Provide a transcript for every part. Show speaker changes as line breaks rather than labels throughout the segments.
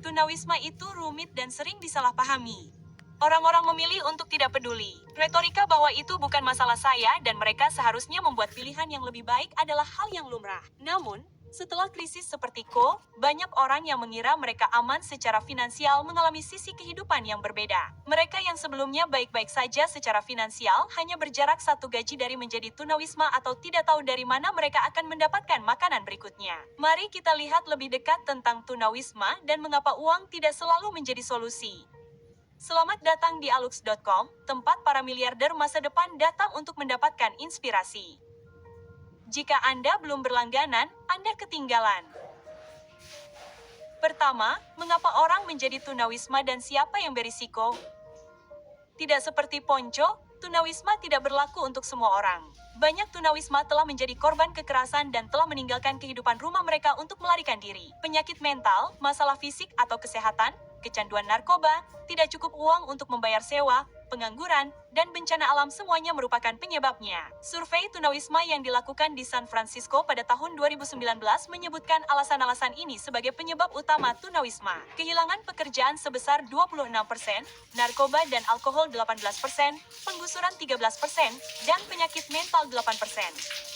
Tunawisma itu rumit dan sering disalahpahami. Orang-orang memilih untuk tidak peduli. Retorika bahwa itu bukan masalah saya dan mereka seharusnya membuat pilihan yang lebih baik adalah hal yang lumrah. Namun, setelah krisis seperti banyak orang yang mengira mereka aman secara finansial mengalami sisi kehidupan yang berbeda. Mereka yang sebelumnya baik-baik saja secara finansial hanya berjarak satu gaji dari menjadi tunawisma atau tidak tahu dari mana mereka akan mendapatkan makanan berikutnya. Mari kita lihat lebih dekat tentang tunawisma dan mengapa uang tidak selalu menjadi solusi. Selamat datang di alux.com, tempat para miliarder masa depan datang untuk mendapatkan inspirasi. Jika Anda belum berlangganan, Anda ketinggalan. Pertama, mengapa orang menjadi tunawisma dan siapa yang berisiko? Tidak seperti ponco, tunawisma tidak berlaku untuk semua orang. Banyak tunawisma telah menjadi korban kekerasan dan telah meninggalkan kehidupan rumah mereka untuk melarikan diri. Penyakit mental, masalah fisik atau kesehatan, kecanduan narkoba, tidak cukup uang untuk membayar sewa, pengangguran, dan bencana alam semuanya merupakan penyebabnya. Survei tunawisma yang dilakukan di San Francisco pada tahun 2019 menyebutkan alasan-alasan ini sebagai penyebab utama tunawisma. Kehilangan pekerjaan sebesar 26%, narkoba dan alkohol 18%, penggusuran 13%, dan penyakit mental 8%.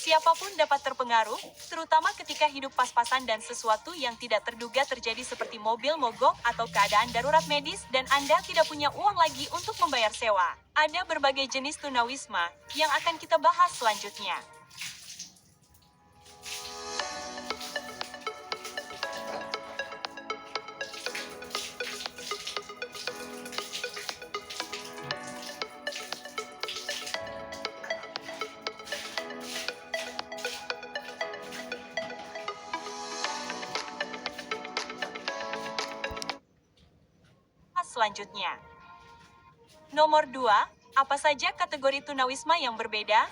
Siapapun dapat terpengaruh, terutama ketika hidup pas-pasan dan sesuatu yang tidak terduga terjadi seperti mobil mogok atau keadaan darurat medis dan Anda tidak punya uang lagi untuk membayar sewa. Ada berbagai jenis tunawisma yang akan kita bahas selanjutnya. Selanjutnya. Nomor 2, apa saja kategori tunawisma yang berbeda?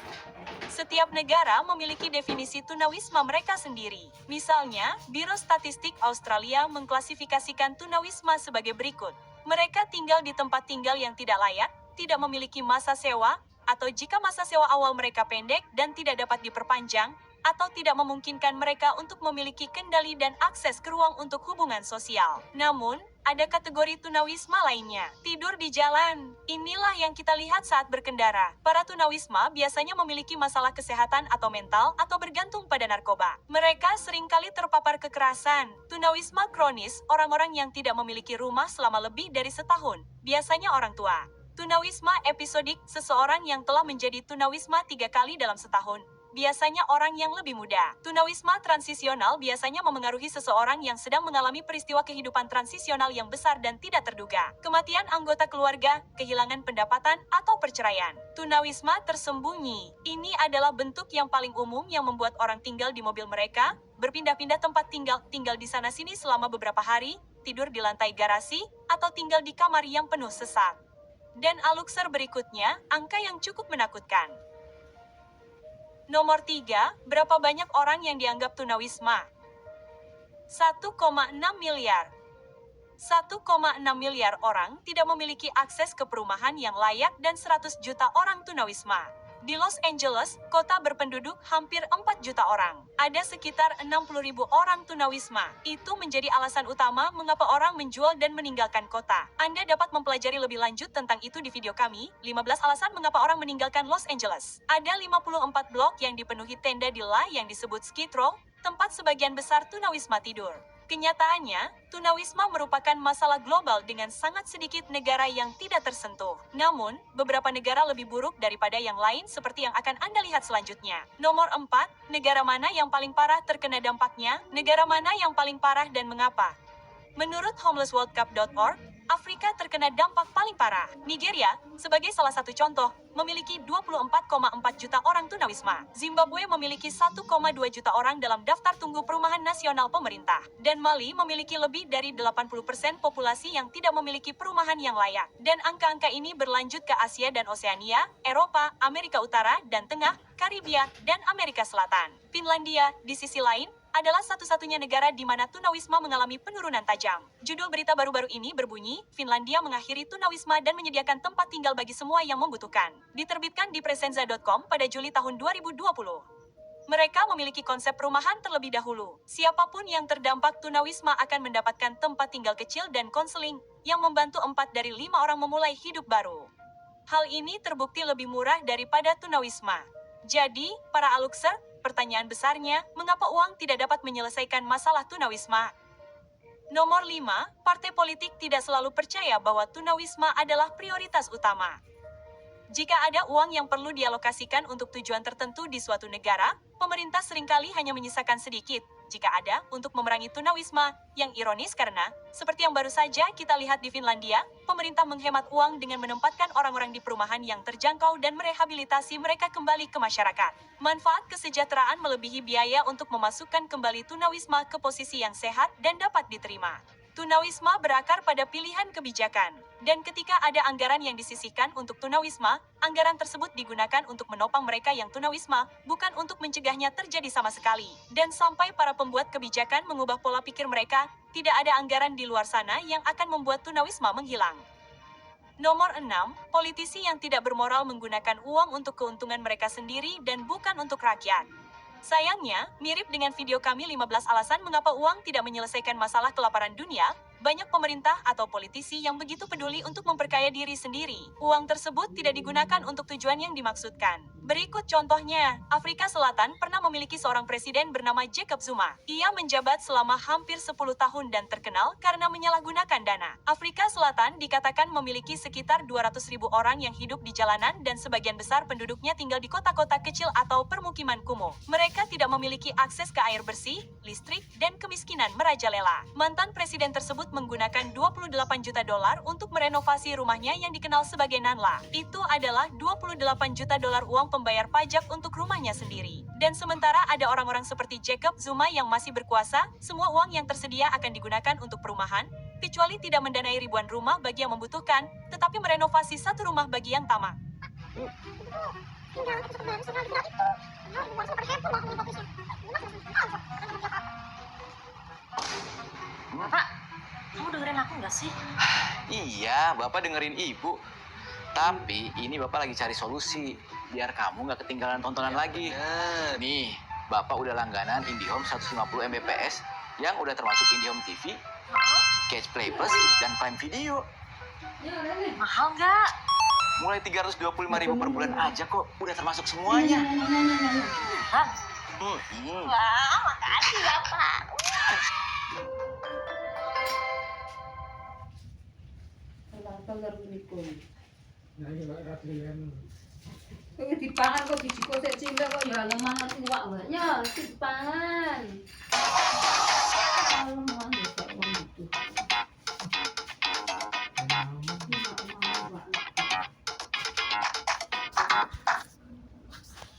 Setiap negara memiliki definisi tunawisma mereka sendiri. Misalnya, Biro Statistik Australia mengklasifikasikan tunawisma sebagai berikut. Mereka tinggal di tempat tinggal yang tidak layak, tidak memiliki masa sewa, atau jika masa sewa awal mereka pendek dan tidak dapat diperpanjang, atau tidak memungkinkan mereka untuk memiliki kendali dan akses ke ruang untuk hubungan sosial. Namun, ada kategori tunawisma lainnya. Tidur di jalan. Inilah yang kita lihat saat berkendara. Para tunawisma biasanya memiliki masalah kesehatan atau mental atau bergantung pada narkoba. Mereka seringkali terpapar kekerasan. Tunawisma kronis, orang-orang yang tidak memiliki rumah selama lebih dari setahun. Biasanya orang tua. Tunawisma episodik, seseorang yang telah menjadi tunawisma 3 kali dalam setahun. Biasanya orang yang lebih muda. Tunawisma transisional biasanya memengaruhi seseorang yang sedang mengalami peristiwa kehidupan transisional yang besar dan tidak terduga. Kematian anggota keluarga, kehilangan pendapatan, atau perceraian. Tunawisma tersembunyi. Ini adalah bentuk yang paling umum yang membuat orang tinggal di mobil mereka, berpindah-pindah tempat tinggal di sana-sini selama beberapa hari, tidur di lantai garasi, atau tinggal di kamar yang penuh sesak. Dan aluxer berikutnya, angka yang cukup menakutkan. Nomor 3, berapa banyak orang yang dianggap tunawisma? 1,6 miliar. 1,6 miliar orang tidak memiliki akses ke perumahan yang layak dan 100 juta orang tunawisma. Di Los Angeles, kota berpenduduk hampir 4 juta orang. Ada sekitar 60.000 orang tunawisma. Itu menjadi alasan utama mengapa orang menjual dan meninggalkan kota. Anda dapat mempelajari lebih lanjut tentang itu di video kami, 15 alasan mengapa orang meninggalkan Los Angeles. Ada 54 blok yang dipenuhi tenda di yang disebut Skid Row, tempat sebagian besar tunawisma tidur. Kenyataannya, tunawisma merupakan masalah global dengan sangat sedikit negara yang tidak tersentuh. Namun, beberapa negara lebih buruk daripada yang lain seperti yang akan Anda lihat selanjutnya. Nomor 4, negara mana yang paling parah terkena dampaknya? Negara mana yang paling parah dan mengapa? Menurut homelessworldcup.org, Afrika terkena dampak paling parah. Nigeria, sebagai salah satu contoh, memiliki 24,4 juta orang tunawisma. Zimbabwe memiliki 1,2 juta orang dalam daftar tunggu perumahan nasional pemerintah. Dan Mali memiliki lebih dari 80% populasi yang tidak memiliki perumahan yang layak. Dan angka-angka ini berlanjut ke Asia dan Oseania, Eropa, Amerika Utara dan Tengah, Karibia, dan Amerika Selatan. Finlandia, di sisi lain, adalah satu-satunya negara di mana tunawisma mengalami penurunan tajam. Judul berita baru-baru ini berbunyi, Finlandia mengakhiri tunawisma dan menyediakan tempat tinggal bagi semua yang membutuhkan. Diterbitkan di presenza.com pada Juli tahun 2020. Mereka memiliki konsep perumahan terlebih dahulu. Siapapun yang terdampak tunawisma akan mendapatkan tempat tinggal kecil dan konseling yang membantu 4 dari 5 orang memulai hidup baru. Hal ini terbukti lebih murah daripada tunawisma. Jadi, para alukser, pertanyaan besarnya, mengapa uang tidak dapat menyelesaikan masalah tunawisma? Nomor 5, partai politik tidak selalu percaya bahwa tunawisma adalah prioritas utama. Jika ada uang yang perlu dialokasikan untuk tujuan tertentu di suatu negara, pemerintah seringkali hanya menyisakan sedikit, jika ada, untuk memerangi tunawisma, yang ironis karena, seperti yang baru saja kita lihat di Finlandia, pemerintah menghemat uang dengan menempatkan orang-orang di perumahan yang terjangkau dan merehabilitasi mereka kembali ke masyarakat. Manfaat kesejahteraan melebihi biaya untuk memasukkan kembali tunawisma ke posisi yang sehat dan dapat diterima. Tunawisma berakar pada pilihan kebijakan, dan ketika ada anggaran yang disisihkan untuk tunawisma, anggaran tersebut digunakan untuk menopang mereka yang tunawisma, bukan untuk mencegahnya terjadi sama sekali. Dan sampai para pembuat kebijakan mengubah pola pikir mereka, tidak ada anggaran di luar sana yang akan membuat tunawisma menghilang. Nomor 6, politisi yang tidak bermoral menggunakan uang untuk keuntungan mereka sendiri dan bukan untuk rakyat. Sayangnya, mirip dengan video kami 15 alasan mengapa uang tidak menyelesaikan masalah kelaparan dunia, banyak pemerintah atau politisi yang begitu peduli untuk memperkaya diri sendiri. Uang tersebut tidak digunakan untuk tujuan yang dimaksudkan. Berikut contohnya, Afrika Selatan pernah memiliki seorang presiden bernama Jacob Zuma. Ia menjabat selama hampir 10 tahun dan terkenal karena menyalahgunakan dana. Afrika Selatan dikatakan memiliki sekitar 200.000 orang yang hidup di jalanan dan sebagian besar penduduknya tinggal di kota-kota kecil atau permukiman kumuh. Mereka tidak memiliki akses ke air bersih, listrik, dan kemiskinan merajalela. Mantan presiden tersebut menggunakan 28 juta dolar untuk merenovasi rumahnya yang dikenal sebagai Nanla. Itu adalah 28 juta dolar uang pembayar pajak untuk rumahnya sendiri. Dan sementara ada orang-orang seperti Jacob Zuma yang masih berkuasa, semua uang yang tersedia akan digunakan untuk perumahan, kecuali tidak mendanai ribuan rumah bagi yang membutuhkan, tetapi merenovasi satu rumah bagi yang tamak.
Bapak, kamu dengerin aku nggak sih?
Iya, Bapak dengerin Ibu. Tapi ini Bapak lagi cari solusi biar kamu nggak ketinggalan tontonan lagi. Nih, Bapak udah langganan IndiHome 150 Mbps yang udah termasuk IndiHome TV, Catch Play Plus, dan Prime Video.
Mahal nggak?
Mulai 325.000 per bulan aja kok, udah termasuk semuanya.
Hah?
Wah, makasih Bapak.
Telur niku. Nah, iki kok ratrian. Kok dipangan kok biji kok sik cilik kok ya mangan tuwak wae. Ya, dipangan. Kalau mau bisa uang itu.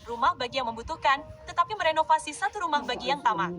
Rumah bagi yang membutuhkan, tetapi merenovasi satu rumah bagi yang tamak.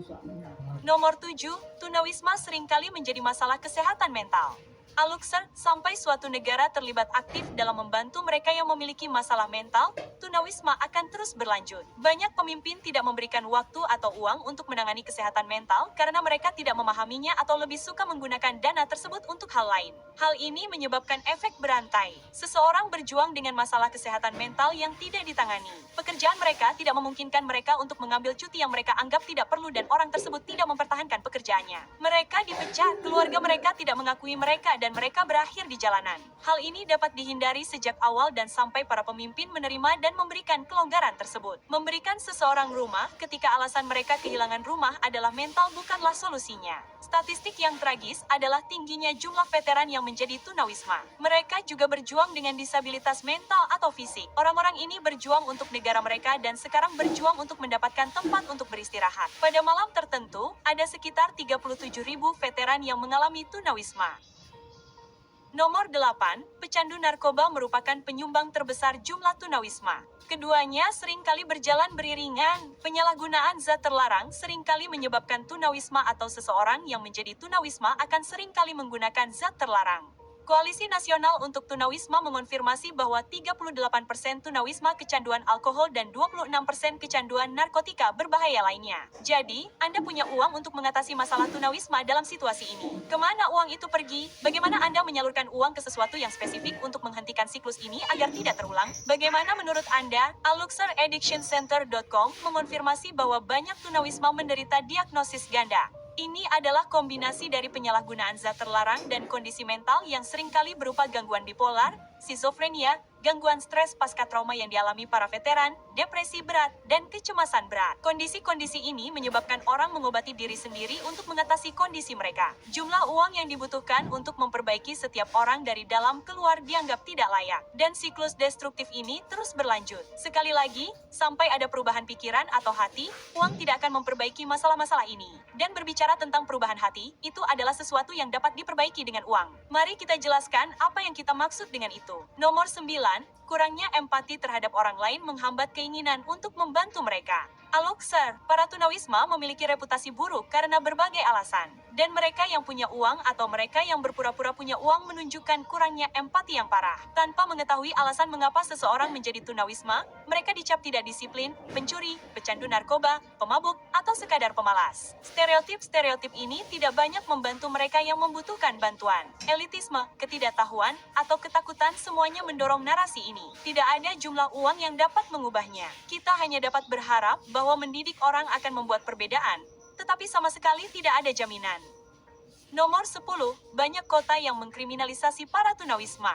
Nomor 7, tunawisma seringkali menjadi masalah kesehatan mental. Alukser, sampai suatu negara terlibat aktif dalam membantu mereka yang memiliki masalah mental, tunawisma akan terus berlanjut. Banyak pemimpin tidak memberikan waktu atau uang untuk menangani kesehatan mental karena mereka tidak memahaminya atau lebih suka menggunakan dana tersebut untuk hal lain. Hal ini menyebabkan efek berantai. Seseorang berjuang dengan masalah kesehatan mental yang tidak ditangani. Pekerjaan mereka tidak memungkinkan mereka untuk mengambil cuti yang mereka anggap tidak perlu dan orang tersebut tidak mempertahankan pekerjaannya. Mereka dipecat, keluarga mereka tidak mengakui mereka dan mereka berakhir di jalanan. Hal ini dapat dihindari sejak awal dan sampai para pemimpin menerima dan memberikan kelonggaran tersebut. Memberikan seseorang rumah ketika alasan mereka kehilangan rumah adalah mental bukanlah solusinya. Statistik yang tragis adalah tingginya jumlah veteran yang menjadi tunawisma. Mereka juga berjuang dengan disabilitas mental atau fisik. Orang-orang ini berjuang untuk negara mereka dan sekarang berjuang untuk mendapatkan tempat untuk beristirahat. Pada malam tertentu, ada sekitar 37.000 veteran yang mengalami tunawisma. Nomor 8, pecandu narkoba merupakan penyumbang terbesar jumlah tunawisma. Keduanya seringkali berjalan beriringan. Penyalahgunaan zat terlarang seringkali menyebabkan tunawisma atau seseorang yang menjadi tunawisma akan seringkali menggunakan zat terlarang. Koalisi Nasional untuk Tunawisma mengonfirmasi bahwa 38% tunawisma kecanduan alkohol dan 26% kecanduan narkotika berbahaya lainnya. Jadi, Anda punya uang untuk mengatasi masalah tunawisma dalam situasi ini. Kemana uang itu pergi? Bagaimana Anda menyalurkan uang ke sesuatu yang spesifik untuk menghentikan siklus ini agar tidak terulang? Bagaimana menurut Anda? AluxorAddictionCenter.com mengonfirmasi bahwa banyak tunawisma menderita diagnosis ganda. Ini adalah kombinasi dari penyalahgunaan zat terlarang dan kondisi mental yang seringkali berupa gangguan bipolar, skizofrenia, gangguan stres pasca trauma yang dialami para veteran, depresi berat, dan kecemasan berat. Kondisi-kondisi ini menyebabkan orang mengobati diri sendiri untuk mengatasi kondisi mereka. Jumlah uang yang dibutuhkan untuk memperbaiki setiap orang dari dalam keluar dianggap tidak layak. Dan siklus destruktif ini terus berlanjut. Sekali lagi, sampai ada perubahan pikiran atau hati, uang tidak akan memperbaiki masalah-masalah ini. Dan berbicara tentang perubahan hati, itu adalah sesuatu yang dapat diperbaiki dengan uang. Mari kita jelaskan apa yang kita maksud dengan itu. Nomor 9. Kurangnya empati terhadap orang lain menghambat keinginan untuk membantu mereka. Aluxer, para tunawisma memiliki reputasi buruk karena berbagai alasan. Dan mereka yang punya uang atau mereka yang berpura-pura punya uang menunjukkan kurangnya empati yang parah. Tanpa mengetahui alasan mengapa seseorang menjadi tunawisma, mereka dicap tidak disiplin, pencuri, pecandu narkoba, pemabuk, atau sekadar pemalas. Stereotip-stereotip ini tidak banyak membantu mereka yang membutuhkan bantuan. Elitisme, ketidaktahuan, atau ketakutan semuanya mendorong narasi ini. Tidak ada jumlah uang yang dapat mengubahnya. Kita hanya dapat berharap bahwa mendidik orang akan membuat perbedaan, tetapi sama sekali tidak ada jaminan. Nomor 10. Banyak kota yang mengkriminalisasi para tunawisma.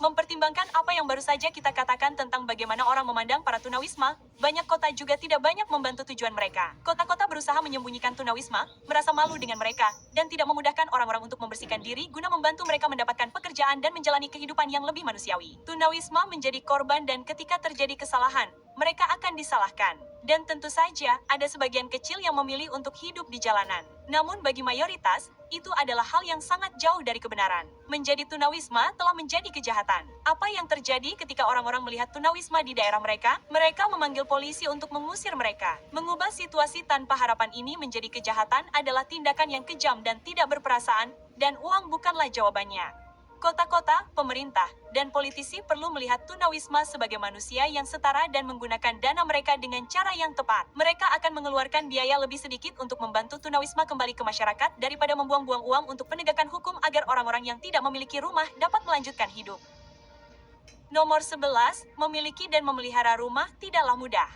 Mempertimbangkan apa yang baru saja kita katakan tentang bagaimana orang memandang para tunawisma, banyak kota juga tidak banyak membantu tujuan mereka. Kota-kota berusaha menyembunyikan tunawisma, merasa malu dengan mereka, dan tidak memudahkan orang-orang untuk membersihkan diri guna membantu mereka mendapatkan pekerjaan dan menjalani kehidupan yang lebih manusiawi. Tunawisma menjadi korban dan ketika terjadi kesalahan, mereka akan disalahkan. Dan tentu saja, ada sebagian kecil yang memilih untuk hidup di jalanan. Namun bagi mayoritas, itu adalah hal yang sangat jauh dari kebenaran. Menjadi tunawisma telah menjadi kejahatan. Apa yang terjadi ketika orang-orang melihat tunawisma di daerah mereka? Mereka memanggil polisi untuk mengusir mereka. Mengubah situasi tanpa harapan ini menjadi kejahatan adalah tindakan yang kejam dan tidak berperasaan, dan uang bukanlah jawabannya. Kota-kota, pemerintah, dan politisi perlu melihat tunawisma sebagai manusia yang setara dan menggunakan dana mereka dengan cara yang tepat. Mereka akan mengeluarkan biaya lebih sedikit untuk membantu tunawisma kembali ke masyarakat daripada membuang-buang uang untuk penegakan hukum agar orang-orang yang tidak memiliki rumah dapat melanjutkan hidup. Nomor 11, memiliki dan memelihara rumah tidaklah mudah.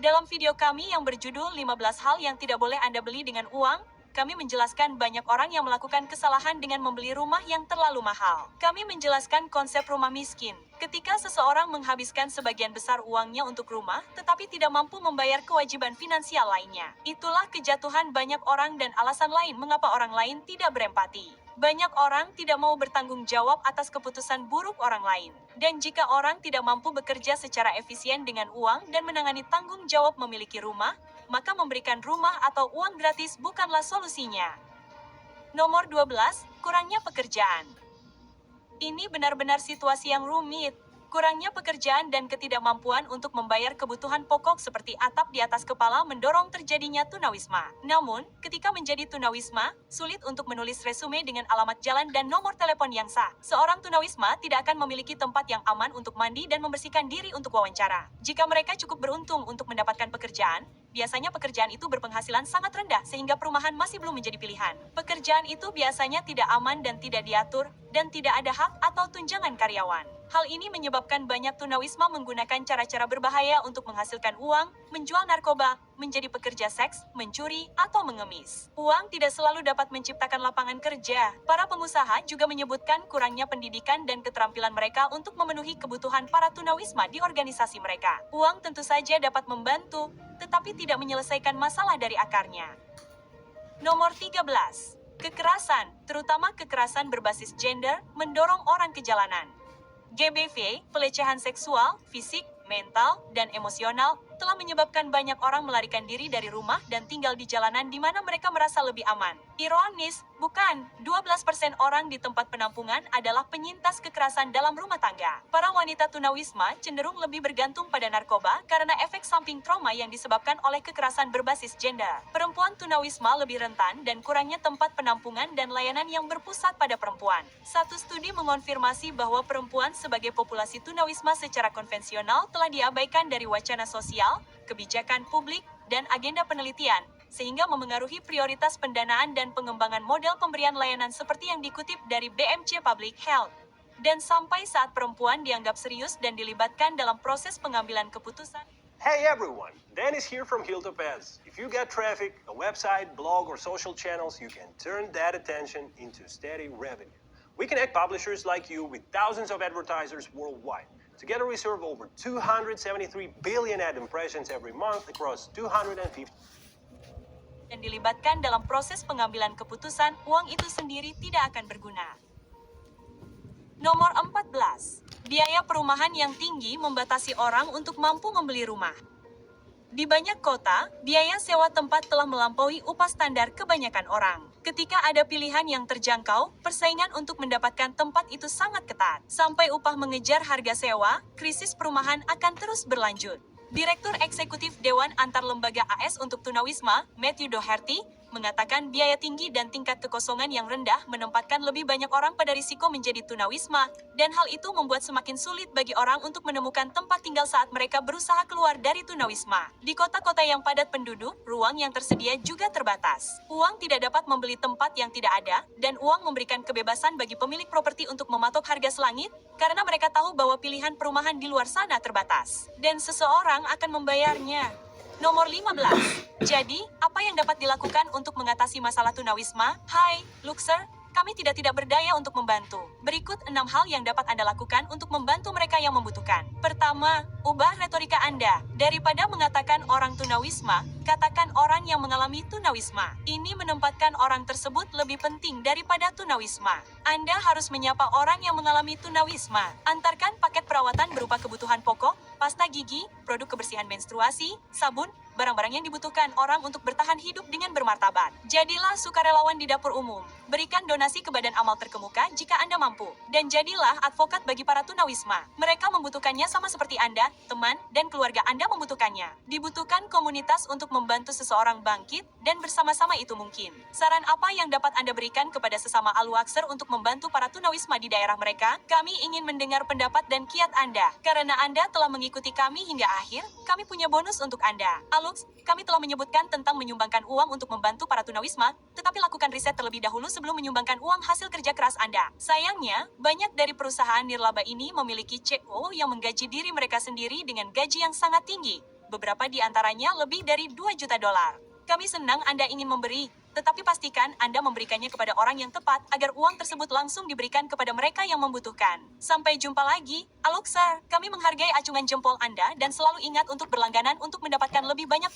Dalam video kami yang berjudul 15 hal yang tidak boleh Anda beli dengan uang, kami menjelaskan banyak orang yang melakukan kesalahan dengan membeli rumah yang terlalu mahal. Kami menjelaskan konsep rumah miskin. Ketika seseorang menghabiskan sebagian besar uangnya untuk rumah, tetapi tidak mampu membayar kewajiban finansial lainnya. Itulah kejatuhan banyak orang dan alasan lain mengapa orang lain tidak berempati. Banyak orang tidak mau bertanggung jawab atas keputusan buruk orang lain. Dan jika orang tidak mampu bekerja secara efisien dengan uang dan menangani tanggung jawab memiliki rumah, maka memberikan rumah atau uang gratis bukanlah solusinya. Nomor 12, kurangnya pekerjaan. Ini benar-benar situasi yang rumit. Kurangnya pekerjaan dan ketidakmampuan untuk membayar kebutuhan pokok seperti atap di atas kepala mendorong terjadinya tunawisma. Namun, ketika menjadi tunawisma, sulit untuk menulis resume dengan alamat jalan dan nomor telepon yang sah. Seorang tunawisma tidak akan memiliki tempat yang aman untuk mandi dan membersihkan diri untuk wawancara. Jika mereka cukup beruntung untuk mendapatkan pekerjaan, biasanya pekerjaan itu berpenghasilan sangat rendah sehingga perumahan masih belum menjadi pilihan. Pekerjaan itu biasanya tidak aman dan tidak diatur, dan tidak ada hak atau tunjangan karyawan. Hal ini menyebabkan banyak tunawisma menggunakan cara-cara berbahaya untuk menghasilkan uang, menjual narkoba, menjadi pekerja seks, mencuri, atau mengemis. Uang tidak selalu dapat menciptakan lapangan kerja. Para pengusaha juga menyebutkan kurangnya pendidikan dan keterampilan mereka untuk memenuhi kebutuhan para tunawisma di organisasi mereka. Uang tentu saja dapat membantu, tetapi tidak menyelesaikan masalah dari akarnya. Nomor 13. Kekerasan, terutama kekerasan berbasis gender, mendorong orang ke jalanan. GBV, pelecehan seksual, fisik, mental, dan emosional, telah menyebabkan banyak orang melarikan diri dari rumah dan tinggal di jalanan di mana mereka merasa lebih aman. Ironis, bukan, 12% orang di tempat penampungan adalah penyintas kekerasan dalam rumah tangga. Para wanita tunawisma cenderung lebih bergantung pada narkoba karena efek samping trauma yang disebabkan oleh kekerasan berbasis gender. Perempuan tunawisma lebih rentan dan kurangnya tempat penampungan dan layanan yang berpusat pada perempuan. Satu studi mengonfirmasi bahwa perempuan sebagai populasi tunawisma secara konvensional telah diabaikan dari wacana sosial, kebijakan publik, dan agenda penelitian, sehingga memengaruhi prioritas pendanaan dan pengembangan model pemberian layanan seperti yang dikutip dari BMC Public Health. Dan sampai saat perempuan dianggap serius dan dilibatkan dalam proses pengambilan keputusan.
Hey everyone, Dennis here from Hilltop Ads. If you get traffic, a website, blog, or social channels, you can turn that attention into steady revenue. We connect publishers like you with thousands of advertisers worldwide. Together we serve over 273 billion ad impressions every month across 250.
Dan dilibatkan dalam proses pengambilan keputusan, uang itu sendiri tidak akan berguna. Nomor 14. Biaya perumahan yang tinggi membatasi orang untuk mampu membeli rumah. Di banyak kota, biaya sewa tempat telah melampaui upah standar kebanyakan orang. Ketika ada pilihan yang terjangkau, persaingan untuk mendapatkan tempat itu sangat ketat. Sampai upah mengejar harga sewa, krisis perumahan akan terus berlanjut. Direktur Eksekutif Dewan Antar Lembaga AS untuk Tunawisma, Matthew Doherty, mengatakan biaya tinggi dan tingkat kekosongan yang rendah menempatkan lebih banyak orang pada risiko menjadi tunawisma, dan hal itu membuat semakin sulit bagi orang untuk menemukan tempat tinggal saat mereka berusaha keluar dari tunawisma. Di kota-kota yang padat penduduk, ruang yang tersedia juga terbatas. Uang tidak dapat membeli tempat yang tidak ada, dan uang memberikan kebebasan bagi pemilik properti untuk mematok harga selangit, karena mereka tahu bahwa pilihan perumahan di luar sana terbatas, dan seseorang akan membayarnya. Nomor 15. Jadi, apa yang dapat dilakukan untuk mengatasi masalah tunawisma? Hai, Luxer, kami tidak berdaya untuk membantu. Berikut 6 hal yang dapat Anda lakukan untuk membantu mereka yang membutuhkan. Pertama, ubah retorika Anda. Daripada mengatakan orang tunawisma, katakan orang yang mengalami tunawisma. Ini menempatkan orang tersebut lebih penting daripada tunawisma. Anda harus menyapa orang yang mengalami tunawisma. Antarkan paket perawatan berupa kebutuhan pokok, pasta gigi, produk kebersihan menstruasi, sabun, barang-barang yang dibutuhkan orang untuk bertahan hidup dengan bermartabat. Jadilah sukarelawan di dapur umum. Berikan donasi ke badan amal terkemuka jika Anda mampu. Dan jadilah advokat bagi para tunawisma. Mereka membutuhkannya sama seperti Anda, teman, dan keluarga Anda membutuhkannya. Dibutuhkan komunitas untuk membantu seseorang bangkit, dan bersama-sama itu mungkin. Saran apa yang dapat Anda berikan kepada sesama Aluaxer untuk membantu para tunawisma di daerah mereka? Kami ingin mendengar pendapat dan kiat Anda. Karena Anda telah mengikuti kami hingga akhir, kami punya bonus untuk Anda. Alux, kami telah menyebutkan tentang menyumbangkan uang untuk membantu para tunawisma, tetapi lakukan riset terlebih dahulu sebelum menyumbangkan uang hasil kerja keras Anda. Sayangnya, banyak dari perusahaan nirlaba ini memiliki CEO yang menggaji diri mereka sendiri dengan gaji yang sangat tinggi. Beberapa di antaranya lebih dari 2 juta dolar. Kami senang Anda ingin memberi, tetapi pastikan Anda memberikannya kepada orang yang tepat agar uang tersebut langsung diberikan kepada mereka yang membutuhkan. Sampai jumpa lagi, Aluxer. Kami menghargai acungan jempol Anda dan selalu ingat untuk berlangganan untuk mendapatkan lebih banyak